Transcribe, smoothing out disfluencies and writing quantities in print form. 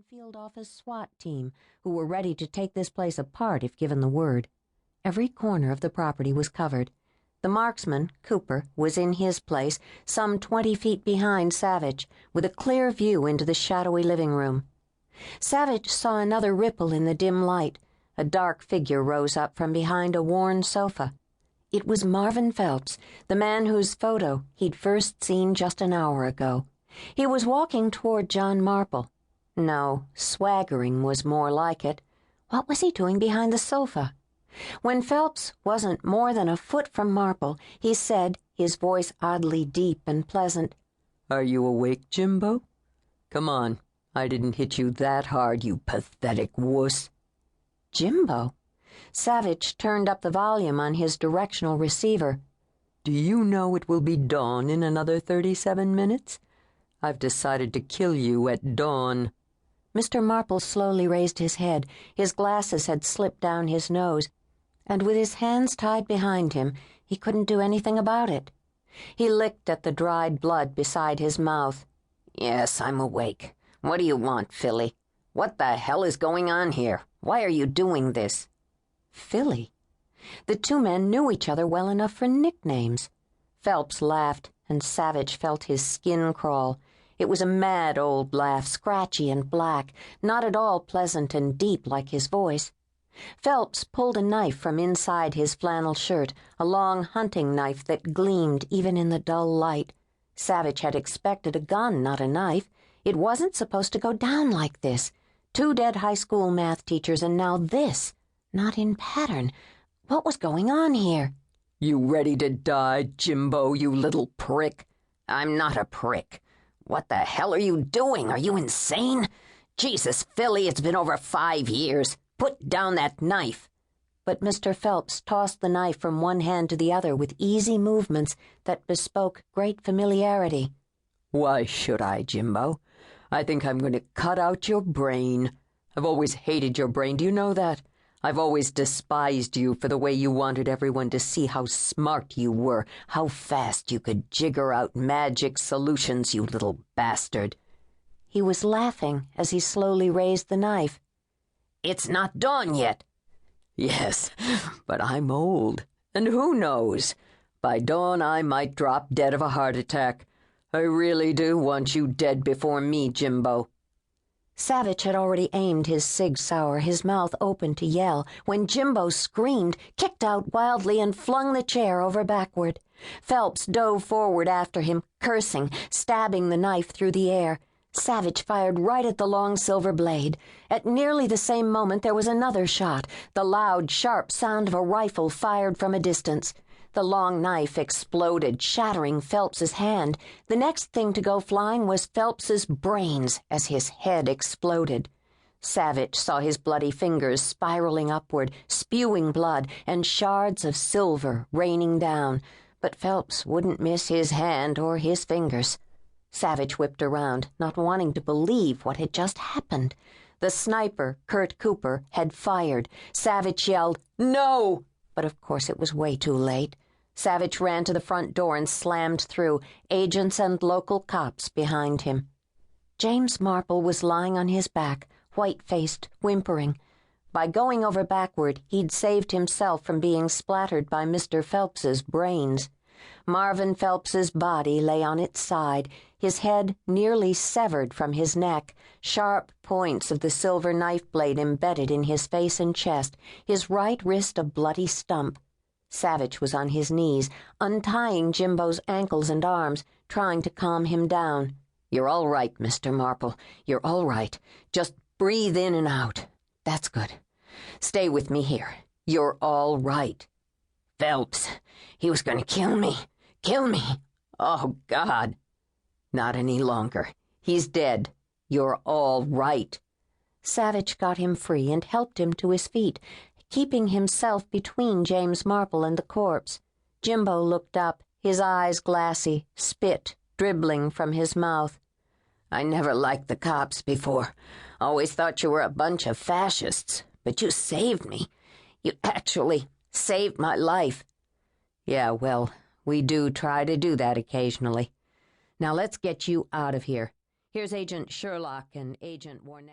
and field office SWAT team who were ready to take this place apart if given the word. Every corner of the property was covered. The marksman, Cooper, was in his place, some 20 feet behind Savich, with a clear view into the shadowy living room. Savich saw another ripple in the dim light. A dark figure rose up from behind a worn sofa. It was Marvin Phelps, the man whose photo he'd first seen just an hour ago. He was walking toward John Marple. No, swaggering was more like it. What was he doing behind the sofa? When Phelps wasn't more than a foot from Marple, he said, his voice oddly deep and pleasant, "Are you awake, Jimbo? Come on, I didn't hit you that hard, you pathetic wuss." Jimbo? Savich turned up the volume on his directional receiver. "Do you know it will be dawn in another 37 minutes? I've decided to kill you at dawn." Mr. Marple slowly raised his head. His glasses had slipped down his nose, and with his hands tied behind him, he couldn't do anything about it. He licked at the dried blood beside his mouth. "Yes, I'm awake. What do you want, Philly? What the hell is going on here? Why are you doing this?" Philly? The two men knew each other well enough for nicknames. Phelps laughed, and Savich felt his skin crawl. It was a mad old laugh, scratchy and black, not at all pleasant and deep like his voice. Phelps pulled a knife from inside his flannel shirt, a long hunting knife that gleamed even in the dull light. Savich had expected a gun, not a knife. It wasn't supposed to go down like this. 2 dead high school math teachers, and now this. Not in pattern. What was going on here? "You ready to die, Jimbo, you little prick?" "I'm not a prick. What the hell are you doing? Are you insane? Jesus, Philly, it's been over 5 years. Put down that knife." But Mr. Phelps tossed the knife from one hand to the other with easy movements that bespoke great familiarity. "Why should I, Jimbo? I think I'm going to cut out your brain. I've always hated your brain, do you know that? I've always despised you for the way you wanted everyone to see how smart you were, how fast you could jigger out magic solutions, you little bastard." He was laughing as he slowly raised the knife. "It's not dawn yet." "Yes, but I'm old, and who knows? By dawn I might drop dead of a heart attack. I really do want you dead before me, Jimbo." Savich had already aimed his Sig Sauer, his mouth open to yell, when Jimbo screamed, kicked out wildly, and flung the chair over backward. Phelps dove forward after him, cursing, stabbing the knife through the air. Savich fired right at the long silver blade. At nearly the same moment there was another shot, the loud, sharp sound of a rifle fired from a distance. The long knife exploded, shattering Phelps's hand. The next thing to go flying was Phelps's brains as his head exploded. Savich saw his bloody fingers spiraling upward, spewing blood, and shards of silver raining down. But Phelps wouldn't miss his hand or his fingers. Savich whipped around, not wanting to believe what had just happened. The sniper, Kurt Cooper, had fired. Savich yelled, "No!" But of course it was way too late. Savich ran to the front door and slammed through, agents and local cops behind him. James Marple was lying on his back, white-faced, whimpering. By going over backward, he'd saved himself from being splattered by Mr. Phelps's brains. Marvin Phelps's body lay on its side, his head nearly severed from his neck, sharp points of the silver knife blade embedded in his face and chest, his right wrist a bloody stump. Savich was on his knees, untying Jimbo's ankles and arms, trying to calm him down. "You're all right, Mr. Marple. You're all right. Just breathe in and out. That's good. Stay with me here. You're all right." "Phelps, he was going to kill me. Kill me. Oh, God." "Not any longer. He's dead. You're all right." Savich got him free and helped him to his feet, keeping himself between James Marple and the corpse. Jimbo looked up, his eyes glassy, spit dribbling from his mouth. "I never liked the cops before. Always thought you were a bunch of fascists. But you saved me. You actually saved my life." "Yeah, well, we do try to do that occasionally. Now let's get you out of here. Here's Agent Sherlock and Agent Warneck."